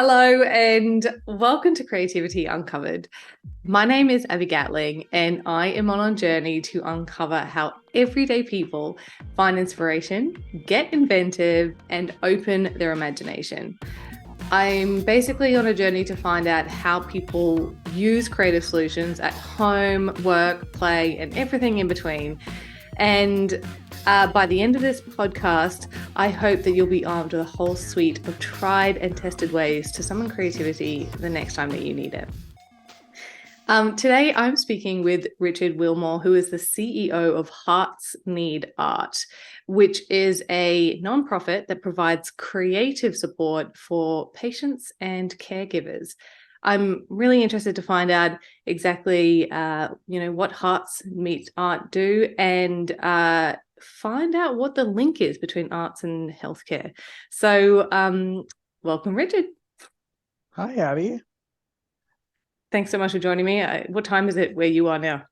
Hello and welcome to Creativity Uncovered. My name is Abby Gatling and I am on a journey to uncover how everyday people find inspiration, get inventive, and open their imagination. I'm basically on a journey to find out how people use creative solutions at home, work, play, and everything in between. And by the end of this podcast, I hope that you'll be armed with a whole suite of tried and tested ways to summon creativity the next time that you need it. Today, I'm speaking with Richard Wilmore, who is the CEO of Hearts Need Art, which is a nonprofit that provides creative support for patients and caregivers. I'm really interested to find out exactly, what Hearts Meet Art do and find out what the link is between arts and healthcare. So, welcome, Richard. Hi, Abby. Thanks so much for joining me. What time is it where you are now?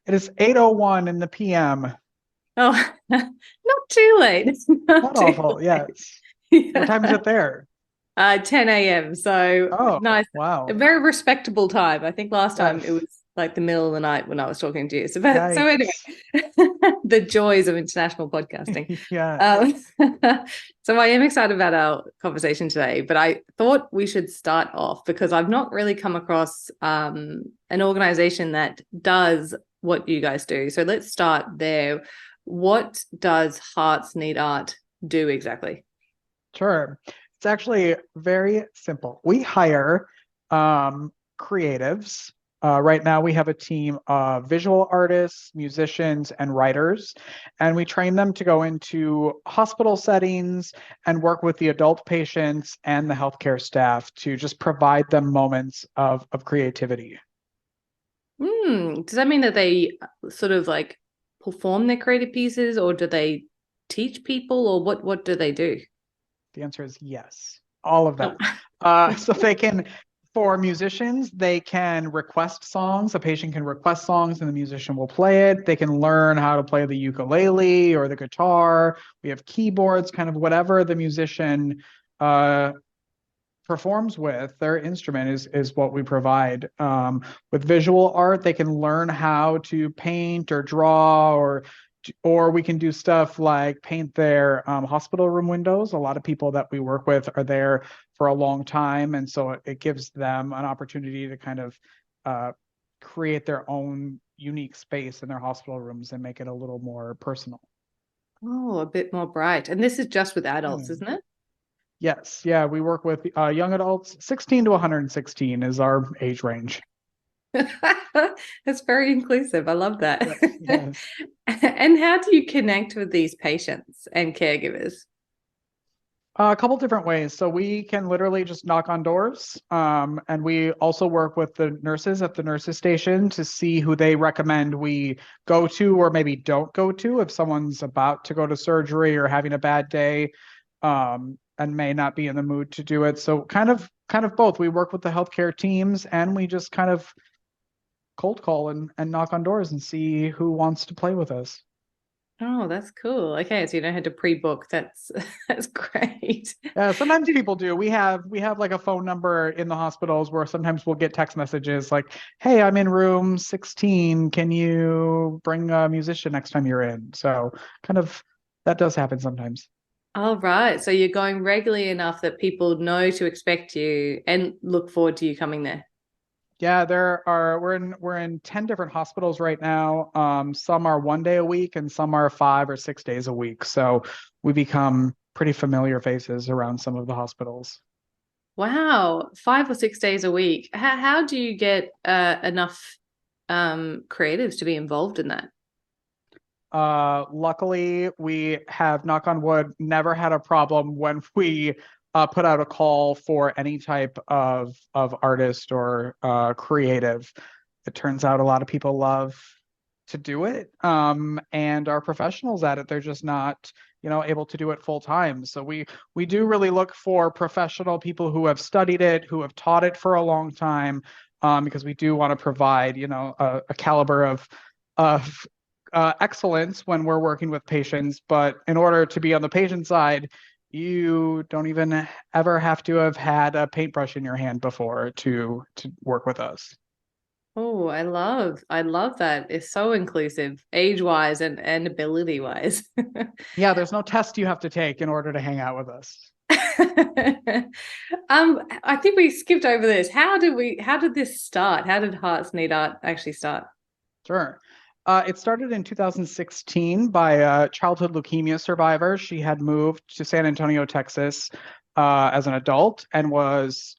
It is 8:01 in the PM. Oh, not too late. Not Not too awful. late. Yes. What time is Yeah. it there? 10 a.m. So Oh, nice. A wow. very respectable time. I think last time it Yes. was like the middle of the night when I was talking to you. So anyway, Yikes. the joys of international podcasting. Yes. Um, so I am excited about our conversation today, but I thought we should start off because I've not really come across an organization that does what you guys do. So let's start there. What does Hearts Need Art do exactly? Sure. It's actually very simple. We hire creatives. Right now, we have a team of visual artists, musicians, and writers, and we train them to go into hospital settings and work with the adult patients and the healthcare staff to just provide them moments of creativity. Does that mean that they sort of like perform their creative pieces, or do they teach people, or what do they do? The answer is yes, all of Oh. that. So they can, for musicians, they can request songs. A patient can request songs and the musician will play it. They can learn how to play the ukulele or the guitar. We have keyboards, kind of whatever the musician uh, performs with their instrument is what we provide. With visual art, they can learn how to paint or draw, or we can do stuff like paint their hospital room windows. A lot of people that we work with are there for a long time, and so it gives them an opportunity to kind of uh, create their own unique space in their hospital rooms and make it a little more personal. Oh, a bit more bright. And this is just with adults, Yeah. isn't it? Yes, yeah, we work with young adults. 16 to 116 is our age range. That's very inclusive. I love that. Yes, yes. And how do you connect with these patients and caregivers? A couple different ways. So we can literally just knock on doors, and we also work with the nurses at the nurses station to see who they recommend we go to or maybe don't go to if someone's about to go to surgery or having a bad day, and may not be in the mood to do it. So kind of both. We work with the healthcare teams and we just kind of cold call and knock on doors and see who wants to play with us. Oh, that's cool. Okay, so you don't have to pre-book. That's that's great. Sometimes people do. We have like a phone number in the hospitals where sometimes we'll get text messages like, "Hey, I'm in room 16. Can you bring a musician next time you're in?" So kind of that does happen sometimes. All right. So you're going regularly enough that people know to expect you and look forward to you coming there. Yeah, we're in 10 different hospitals right now. Some are 1 day a week and some are 5 or 6 days a week. So we become pretty familiar faces around some of the hospitals. Wow, 5 or 6 days a week. How do you get enough creatives to be involved in that? Luckily, we have, knock on wood, never had a problem when we put out a call for any type of artist or creative. It turns out a lot of people love to do it, and are professionals at it. They're just not, able to do it full time. So we do really look for professional people who have studied it, who have taught it for a long time, because we do want to provide, a caliber of excellence when we're working with patients. But in order to be on the patient side, You don't even ever have to have had a paintbrush in your hand before to work with us. Oh, I love that. It's so inclusive, age-wise and ability-wise. Yeah, there's no test you have to take in order to hang out with us. I think we skipped over this. How did this start? How did Hearts Need Art actually start? Sure. It started in 2016 by a childhood leukemia survivor. She had moved to San Antonio, Texas, as an adult and was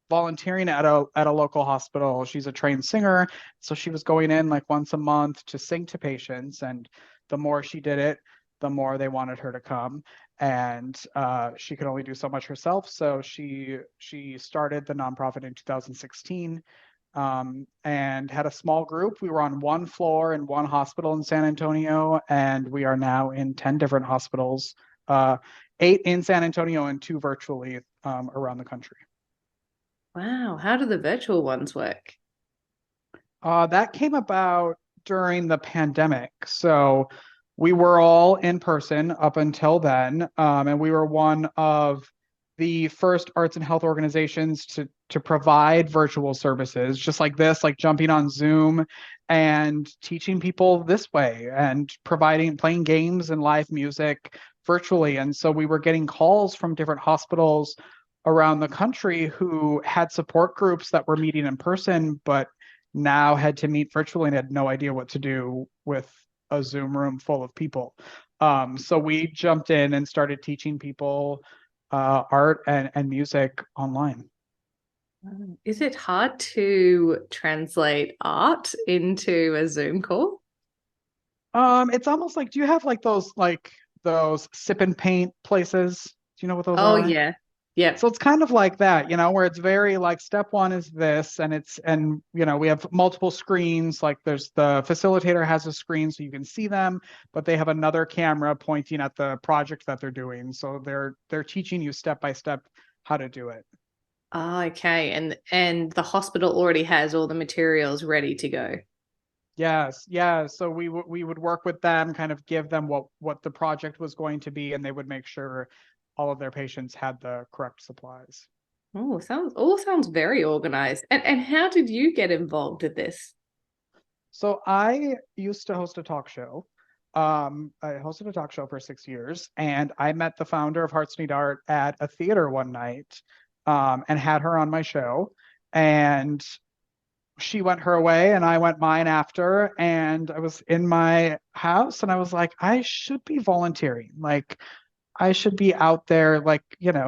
volunteering at a local hospital. She's a trained singer, so she was going in like once a month to sing to patients. And the more she did it, the more they wanted her to come. And she could only do so much herself, so she started the nonprofit in 2016, and had a small group. We were on one floor in one hospital in San Antonio, and we are now in 10 different hospitals, uh, eight in San Antonio and two virtually around the country. Wow, how do the virtual ones work? That came about during the pandemic. So we were all in person up until then, and we were one of the first arts and health organizations to provide virtual services, just like this, like jumping on Zoom and teaching people this way and playing games and live music virtually. And so we were getting calls from different hospitals around the country who had support groups that were meeting in person, but now had to meet virtually and had no idea what to do with a Zoom room full of people. So we jumped in and started teaching people art and music online. Is it hard to translate art into a Zoom call? It's almost like, do you have those sip and paint places? Do you know what those Oh are? yeah. Yep. So it's kind of like that, where it's very like step one is this, and we have multiple screens. Like there's the facilitator has a screen so you can see them, but they have another camera pointing at the project that they're doing. So they're teaching you step by step how to do it. Ah, okay. And the hospital already has all the materials ready to go. Yes, yeah. So we would work with them, kind of give them what the project was going to be, and they would make sure all of their patients had the correct supplies. Oh, sounds very organized. And how did you get involved with this? So I used to host a talk show. I hosted a talk show for 6 years, and I met the founder of Hearts Need Art at a theater one night, and had her on my show. And she went her way, and I went mine after. And I was in my house, and I was like, I should be volunteering. Like, I should be out there, like,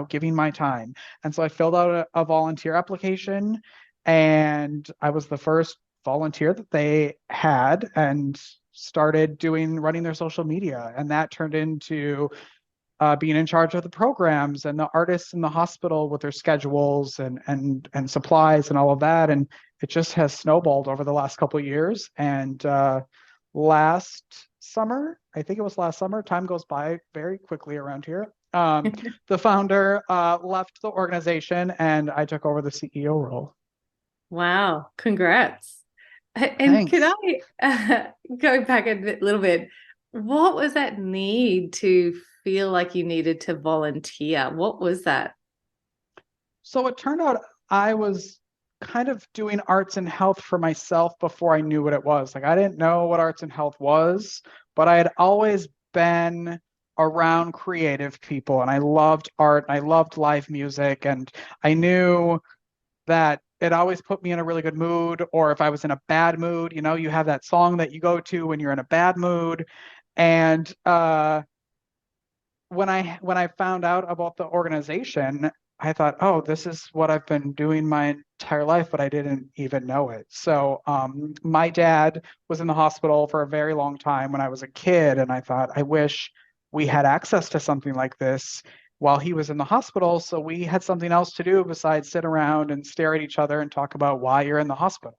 giving my time. And so I filled out a volunteer application, and I was the first volunteer that they had and started running their social media. And that turned into being in charge of the programs and the artists in the hospital with their schedules and supplies and all of that. And it just has snowballed over the last couple of years. And last summer, I think it was last summer, time goes by very quickly around here. The founder left the organization, and I took over the CEO role. Wow, congrats. And could Thanks. I go back little bit? What was that need to feel like you needed to volunteer? What was that? So it turned out I was kind of doing arts and health for myself before I knew what it was. Like I didn't know what arts and health was, but I had always been around creative people, and I loved art and I loved live music, and I knew that it always put me in a really good mood. Or if I was in a bad mood, you have that song that you go to when you're in a bad mood. And when I found out about the organization, I thought, oh, this is what I've been doing my entire life, but I didn't even know it. So my dad was in the hospital for a very long time when I was a kid, and I thought, I wish we had access to something like this while he was in the hospital, so we had something else to do besides sit around and stare at each other and talk about why you're in the hospital.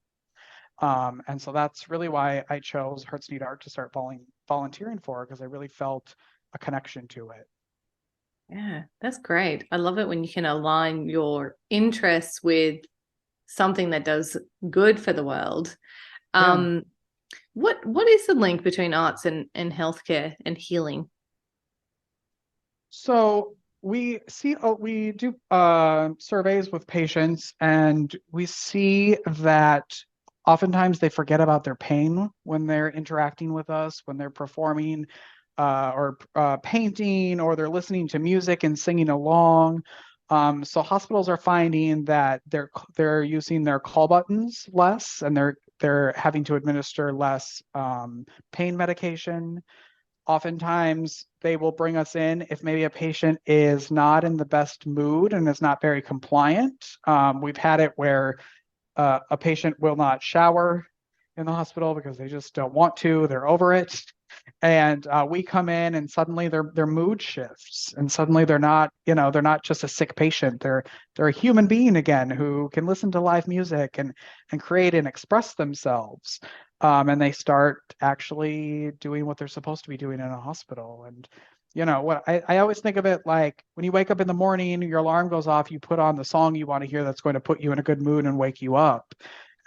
And so that's really why I chose Hearts Need Art to start volunteering for, because I really felt a connection to it. Yeah, that's great. I love it when you can align your interests with something that does good for the world. Yeah. Um, what is the link between arts and healthcare and healing? So we do surveys with patients, and we see that oftentimes they forget about their pain when they're interacting with us, when they're performing or painting, or they're listening to music and singing along. So hospitals are finding that they're using their call buttons less, and they're having to administer less pain medication. Oftentimes they will bring us in if maybe a patient is not in the best mood and is not very compliant. We've had it where a patient will not shower in the hospital because they just don't want to, they're over it. And we come in and suddenly their mood shifts, and suddenly they're not just a sick patient. They're a human being again who can listen to live music and create and express themselves. And they start actually doing what they're supposed to be doing in a hospital. And what I always think of it like when you wake up in the morning, your alarm goes off, you put on the song you want to hear that's going to put you in a good mood and wake you up.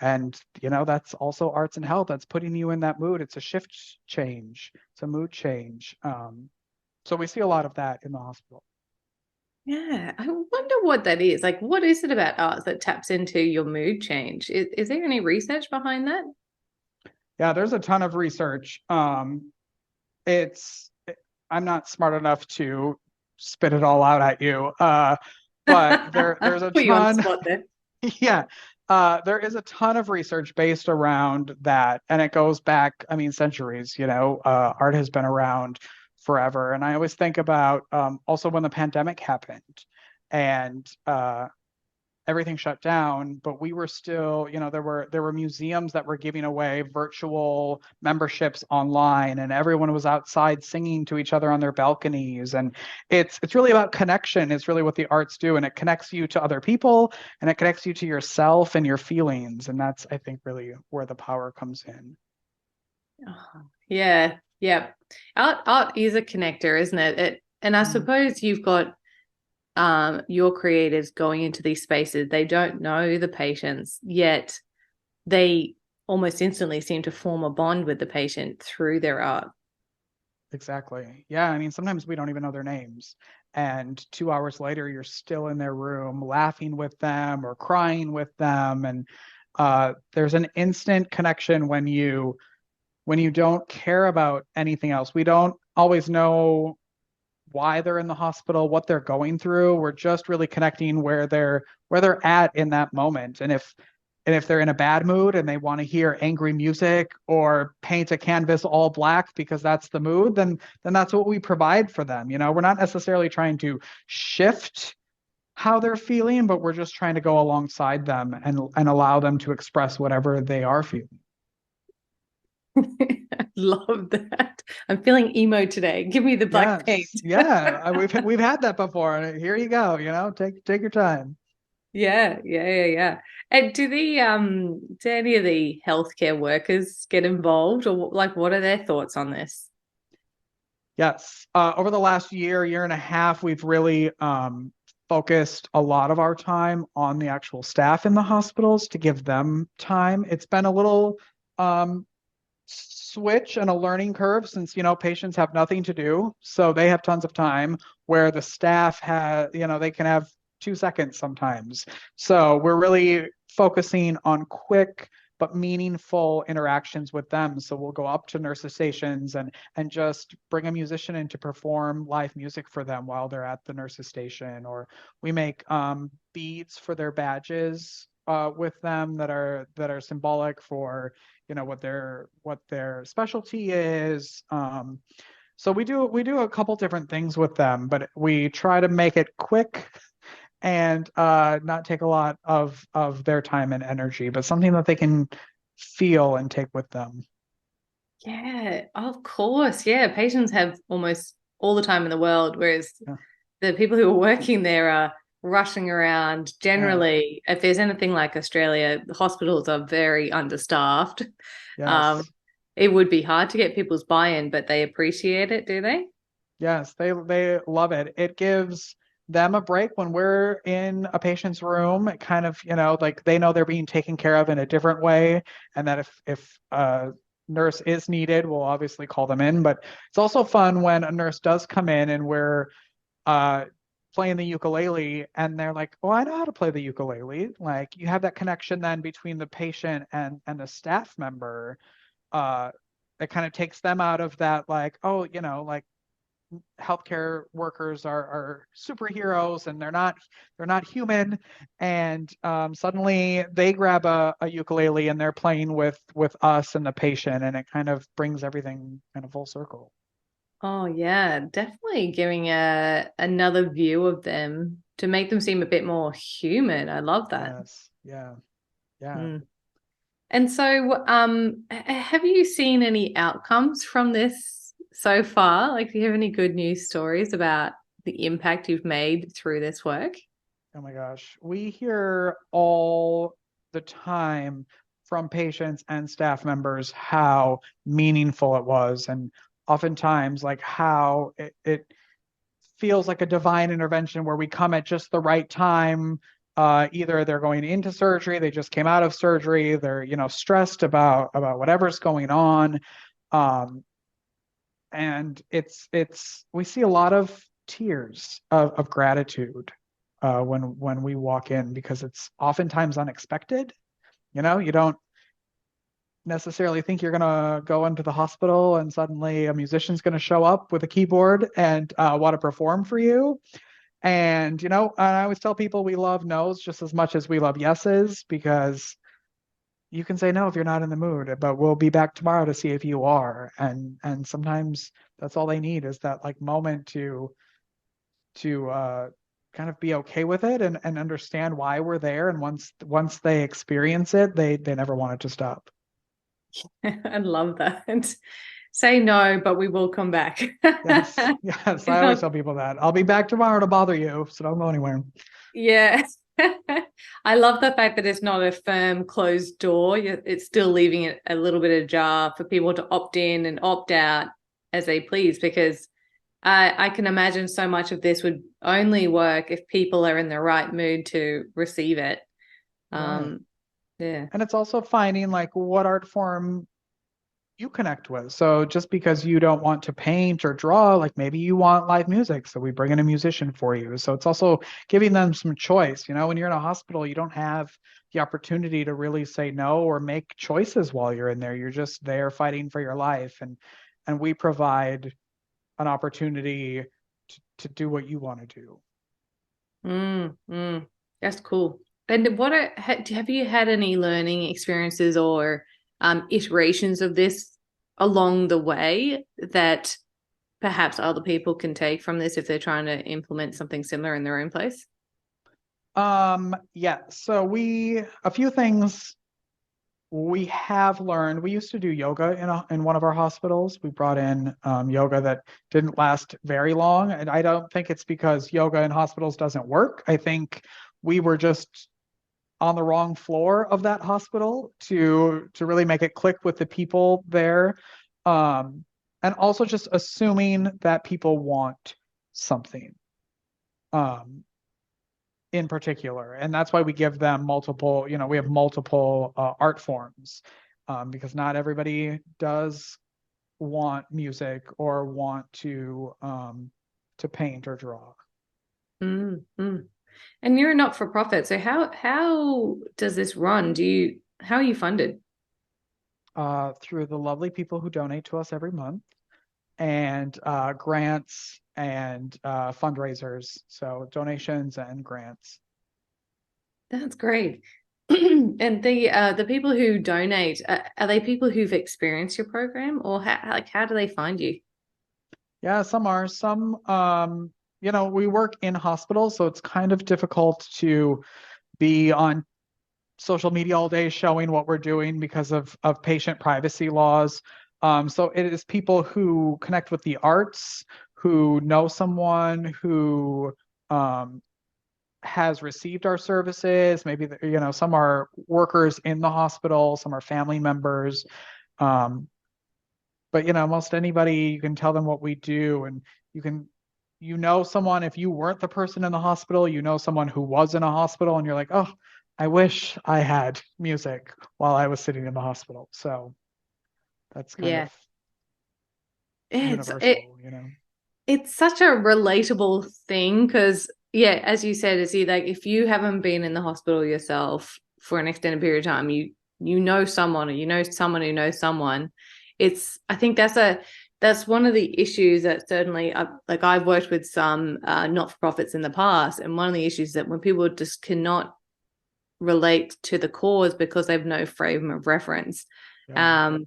And that's also arts and health. That's putting you in that mood. It's a shift change. It's a mood change. So we see a lot of that in the hospital. Yeah, I wonder what that is. Like, what is it about arts that taps into your mood change? Is there any research behind that? Yeah, there's a ton of research. It's I'm not smart enough to spit it all out at you. But there's a Put you on the ton. spot there. Yeah. There is a ton of research based around that, and it goes back, I mean, centuries. Art has been around forever. And I always think about also when the pandemic happened and everything shut down, but we were still, there were museums that were giving away virtual memberships online, and everyone was outside singing to each other on their balconies. And it's really about connection. It's really what the arts do, and it connects you to other people, and it connects you to yourself and your feelings. And that's, I think, really where the power comes in. Oh, yeah, yeah. Art is a connector, isn't it? And I Mm, suppose you've got your creators going into these spaces. They don't know the patients, yet they almost instantly seem to form a bond with the patient through their art. exactly. Yeah, I mean, sometimes we don't even know their names. And 2 hours later, you're still in their room laughing with them or crying with them. And there's an instant connection when you don't care about anything else. We don't always know why they're in the hospital, what they're going through. We're just really connecting where they're at in that moment. And if they're in a bad mood and they want to hear angry music or paint a canvas all black because that's the mood, then that's what we provide for them. We're not necessarily trying to shift how they're feeling, but we're just trying to go alongside them and allow them to express whatever they are feeling. I love that. I'm feeling emo today. Give me the black paint. Yes. Yeah. We've had that before. Here you go. Take your time. Yeah. And do any of the healthcare workers get involved, or like what are their thoughts on this? Yes. Over the last year and a half, we've really focused a lot of our time on the actual staff in the hospitals to give them time. It's been a little switch and a learning curve since, patients have nothing to do. So they have tons of time where the staff they can have 2 seconds sometimes. So we're really focusing on quick but meaningful interactions with them. So we'll go up to nurses stations and just bring a musician in to perform live music for them while they're at the nurses station. Or we make beads for their badges with them that are symbolic for what their specialty is. So we do a couple different things with them, but we try to make it quick and not take a lot of their time and energy, but something that they can feel and take with them. Yeah, of course. Yeah, patients have almost all the time in the world, whereas Yeah. the people who are working there are rushing around. Yeah. Generally, if there's anything like Australia, the hospitals are very understaffed. Um, Yes. it would be hard to get people's buy-in, but they appreciate it, do they? Yes, they love it. It gives them a break when we're in a patient's room. It kind of, like they know they're being taken care of in a different way, and that if a nurse is needed, we'll obviously call them in. But it's also fun when a nurse does come in and we're uh, playing the ukulele, and they're like, "Oh, I know how to play the ukulele." Like you have that connection then between the patient and the staff member. Uh, it kind of takes them out of that, like, oh, like healthcare workers are superheroes and they're not human, and suddenly they grab a ukulele and they're playing with us and the patient, and it kind of brings everything kind of full circle. Oh yeah, definitely giving another view of them to make them seem a bit more human. I love that. Yes, yeah, yeah. Mm. And so, have you seen any outcomes from this so far? Like, do you have any good news stories about the impact you've made through this work? Oh my gosh, we hear all the time from patients and staff members how meaningful it was, and oftentimes like how it feels like a divine intervention where we come at just the right time. Either they're going into surgery, they just came out of surgery, they're stressed about whatever's going on, and it's we see a lot of tears of gratitude when we walk in, because it's oftentimes unexpected. You don't necessarily think you're going to go into the hospital and suddenly a musician's going to show up with a keyboard and want to perform for you. And I always tell people we love no's just as much as we love yeses, because you can say no if you're not in the mood, but we'll be back tomorrow to see if you are. And sometimes that's all they need, is that like moment to kind of be okay with it and understand why we're there. And once they experience it, they never want it to stop. I love that. Say no, but we will come back. Yes, yes. I always tell people that I'll be back tomorrow to bother you, so don't go anywhere. Yeah. I love the fact that it's not a firm closed door. It's still leaving it a little bit ajar for people to opt in and opt out as they please, because I can imagine so much of this would only work if people are in the right mood to receive it. Right. Yeah. And it's also finding like what art form you connect with. So just because you don't want to paint or draw, like maybe you want live music, so we bring in a musician for you. So it's also giving them some choice. When you're in a hospital, you don't have the opportunity to really say no or make choices while you're in there. You're just there fighting for your life, and we provide an opportunity to do what you want to do. That's cool. And have you had any learning experiences or iterations of this along the way that perhaps other people can take from this if they're trying to implement something similar in their own place? Yeah. So a few things we have learned. We used to do yoga in one of our hospitals. We brought in yoga that didn't last very long, and I don't think it's because yoga in hospitals doesn't work. I think we were just on the wrong floor of that hospital to really make it click with the people there, and also just assuming that people want something. Um, in particular. And that's why we give them multiple, we have multiple art forms, because not everybody does want music or want to paint or draw. Mm, mm. And you're a not-for-profit, so how does this run? How are you funded? Through the lovely people who donate to us every month, and grants and fundraisers. So donations and grants. That's great. And the people who donate, are they people who've experienced your program, or how do they find you? Yeah, some are. Some, we work in hospitals, so it's kind of difficult to be on social media all day showing what we're doing because of patient privacy laws. So it is people who connect with the arts, who know someone who has received our services. Maybe, some are workers in the hospital, some are family members. Um, but most anybody, you can tell them what we do, and you can someone, if you weren't the person in the hospital, someone who was in a hospital, and you're like, oh, I wish I had music while I was sitting in the hospital. So that's kind Yeah. of It's it universal. it's such a relatable thing because, yeah, as you said, is like if you haven't been in the hospital yourself for an extended period of time, you know someone, or you know someone who knows someone. I think that's one of the issues that certainly, like I've worked with some not-for-profits in the past, and one of the issues that when people just cannot relate to the cause because they've no frame of reference. Yeah.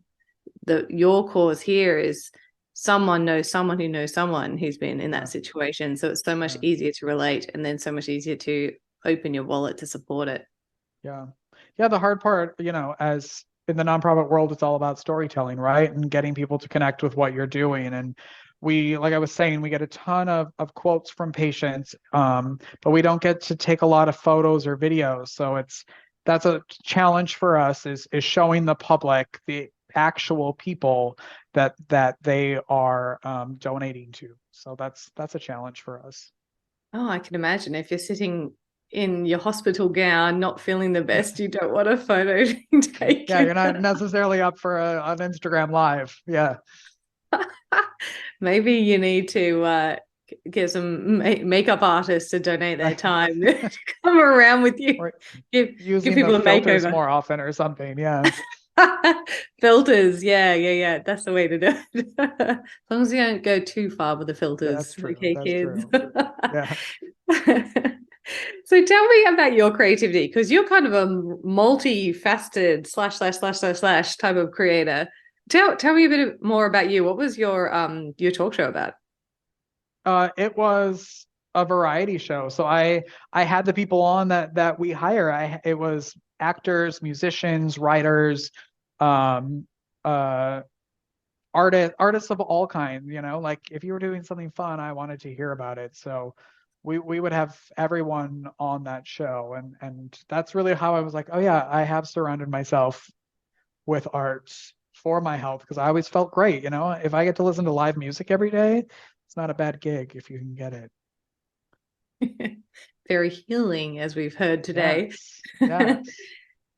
Your cause here is someone knows someone who knows someone who's been in that Yeah. situation, so it's so much Yeah. easier to relate, and then so much easier to open your wallet to support it. Yeah. Yeah. The hard part, as in the nonprofit world, it's all about storytelling, right? And getting people to connect with what you're doing. And like I was saying, we get a ton of quotes from patients, but we don't get to take a lot of photos or videos. So that's a challenge for us is showing the public the actual people that they are donating to. So that's a challenge for us. Oh, I can imagine if you're sitting in your hospital gown, not feeling the best, you don't want a photo Yeah, taken. you're not necessarily up for an Instagram live. Yeah. Maybe you need to get some makeup artists to donate their time to come around with you, Or give using the people a filters makeover. more often or something. Yeah. Filters, yeah. That's the way to do it. As long as you don't go too far with the filters, That's true. okay, That's kids. true. Yeah. So tell me about your creativity, because you're kind of a multifaceted slash type of creator. Tell me a bit more about you. What was your talk show about? It was a variety show. So I had the people on that we hire. It was actors, musicians, writers, um, uh, artists of all kinds, like if you were doing something fun, I wanted to hear about it. So we would have everyone on that show. And that's really how I was like, oh yeah, I have surrounded myself with arts for my health because I always felt great. If I get to listen to live music every day, it's not a bad gig if you can get it. Very healing, as we've heard today. Yes. Yes.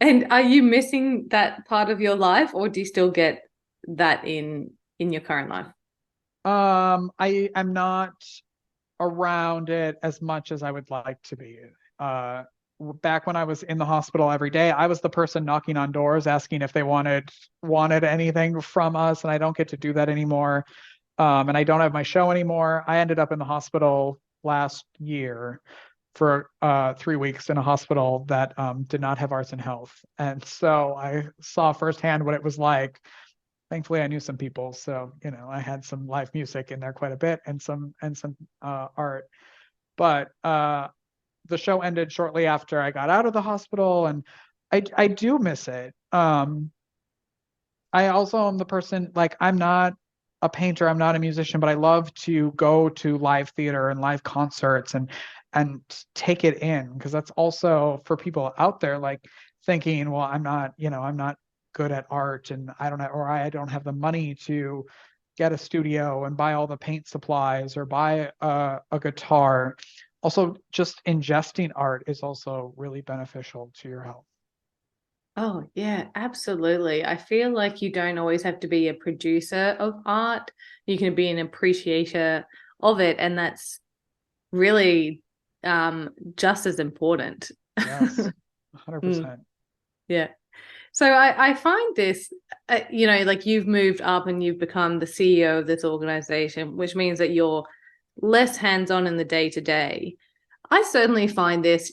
And are you missing that part of your life, or do you still get that in your current life? I am not around it as much as I would like to be. Back when I was in the hospital every day, I was the person knocking on doors asking if they wanted anything from us, and I don't get to do that anymore. And I don't have my show anymore. I ended up in the hospital last year for 3 weeks in a hospital that did not have arts and health, and so I saw firsthand what it was like. Thankfully, I knew some people, so I had some live music in there quite a bit, and some art. But the show ended shortly after I got out of the hospital, and I do miss it. I also am the person, like, I'm not a painter, I'm not a musician, but I love to go to live theater and live concerts and take it in, because that's also for people out there like thinking, well, I'm not good at art, and I don't have the money to get a studio and buy all the paint supplies or buy a guitar. Also, just ingesting art is also really beneficial to your health. Oh, yeah, absolutely. I feel like you don't always have to be a producer of art. You can be an appreciator of it, and that's really just as important. Yes, Mm, 100%. yeah. So I find this, like you've moved up and you've become the CEO of this organization, which means that you're less hands-on in the day-to-day. I certainly find this,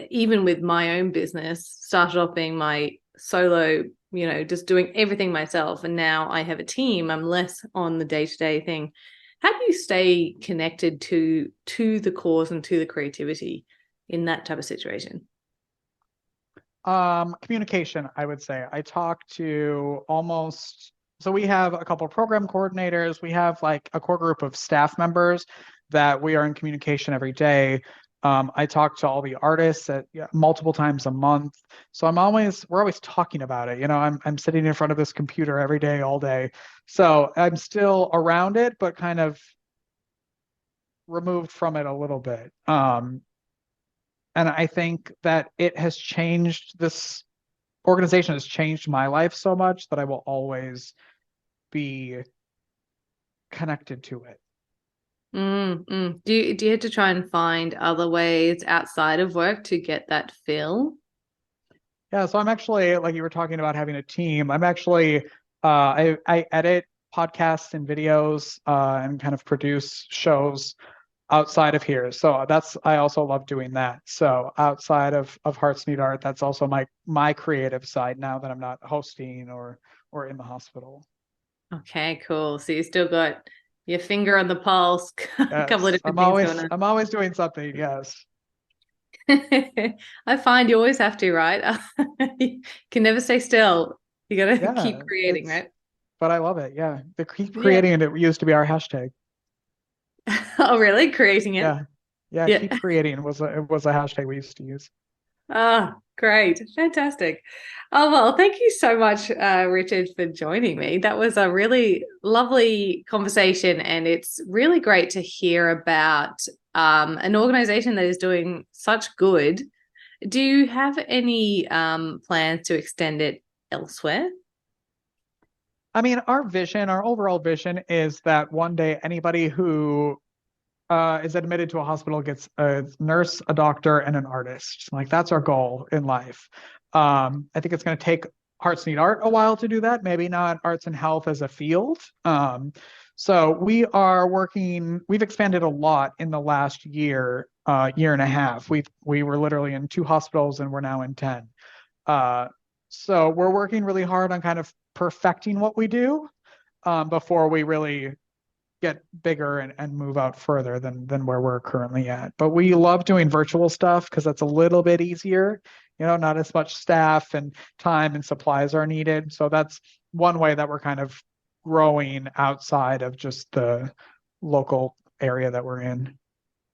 even with my own business, started off being my solo, just doing everything myself. And now I have a team. I'm less on the day-to-day thing. How do you stay connected to the cause and to the creativity in that type of situation? Communication, I would say. I talk to so we have a couple of program coordinators. We have like a core group of staff members that we are in communication every day. I talk to all the artists multiple times a month. So we're always talking about it. I'm sitting in front of this computer every day, all day. So I'm still around it, but kind of removed from it a little bit. And I think that this organization has changed my life so much that I will always be connected to it. Do you have to try and find other ways outside of work to get that feel? Yeah, so I'm actually, like you were talking about having a team. I'm actually, I edit podcasts and videos and kind of produce shows outside of here. So I also love doing that. So outside of Hearts Need Art, that's also my creative side now that I'm not hosting or in the hospital. Okay, cool. So you still got your finger on the pulse, a couple of Yes, different things going on. I'm always doing something. Yes. I find you always have to, right? You can never stay still. You gotta keep Yeah, creating, right? but I love it. Yeah. The keep Yeah. creating it used to be our hashtag. Oh, really? Creating it? Yeah. Yeah, Yeah. keep creating was a hashtag we used to use. Ah, great. Fantastic. Oh, well, thank you so much, Richard, for joining me. That was a really lovely conversation, and it's really great to hear about an organization that is doing such good. Do you have any plans to extend it elsewhere? I mean, our overall vision is that one day anybody who is admitted to a hospital gets a nurse, a doctor, and an artist. Like that's our goal in life. I think it's going to take Hearts Need Art a while to do that. Maybe not arts and health as a field. So we've expanded a lot in the last year and a half. We were literally in 2 hospitals and we're now in 10. Uh, so we're working really hard on kind of perfecting what we do before we really get bigger and move out further than where we're currently at. But we love doing virtual stuff because that's a little bit easier. Not as much staff and time and supplies are needed. So that's one way that we're kind of growing outside of just the local area that we're in.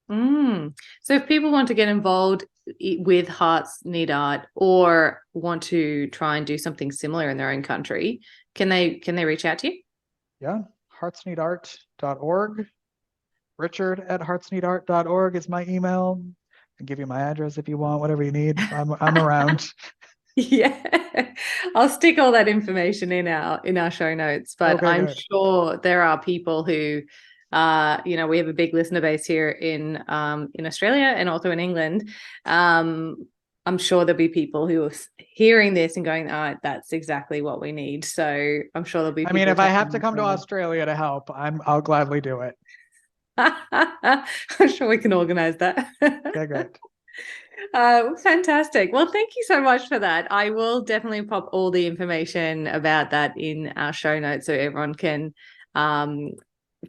So if people want to get involved with Hearts Need Art or want to try and do something similar in their own country, can they reach out to you? Yeah, heartsneedart.org. Richard@heartsneedart.org is my email. I can give you my address if you want, whatever you need. I'm around. Yeah. I'll stick all that information in our show notes, but Okay, I'm good. sure there are people who we have a big listener base here in Australia and also in England. I'm sure there'll be people who are hearing this and going, "Oh, that's exactly what we need." So I'm sure there'll be I mean, people if I tapping have to my come to shoulder. Australia to help, I'll gladly do it. I'm sure we can organize that. Okay, good. Fantastic. Well, thank you so much for that. I will definitely pop all the information about that in our show notes so everyone can um,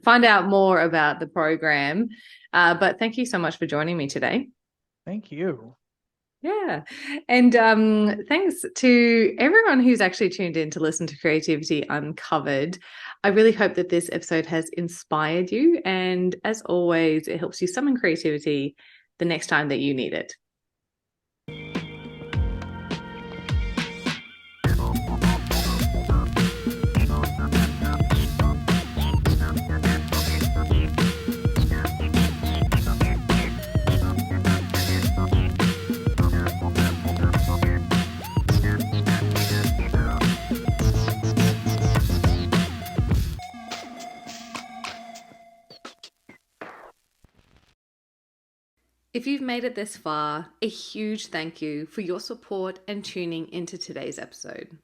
find out more about the program. But thank you so much for joining me today. Thank you. Yeah. And thanks to everyone who's actually tuned in to listen to Creativity Uncovered. I really hope that this episode has inspired you. And as always, it helps you summon creativity the next time that you need it. If you've made it this far, a huge thank you for your support and tuning into today's episode.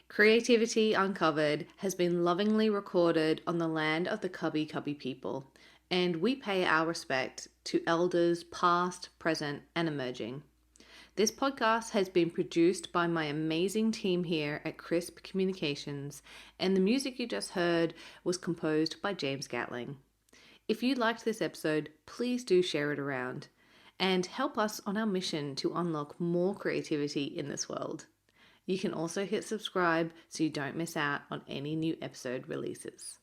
Creativity Uncovered has been lovingly recorded on the land of the Cubby Cubby people, and we pay our respect to elders past, present, and emerging. This podcast has been produced by my amazing team here at Crisp Communications, and the music you just heard was composed by James Gatling. If you liked this episode, please do share it around and help us on our mission to unlock more creativity in this world. You can also hit subscribe so you don't miss out on any new episode releases.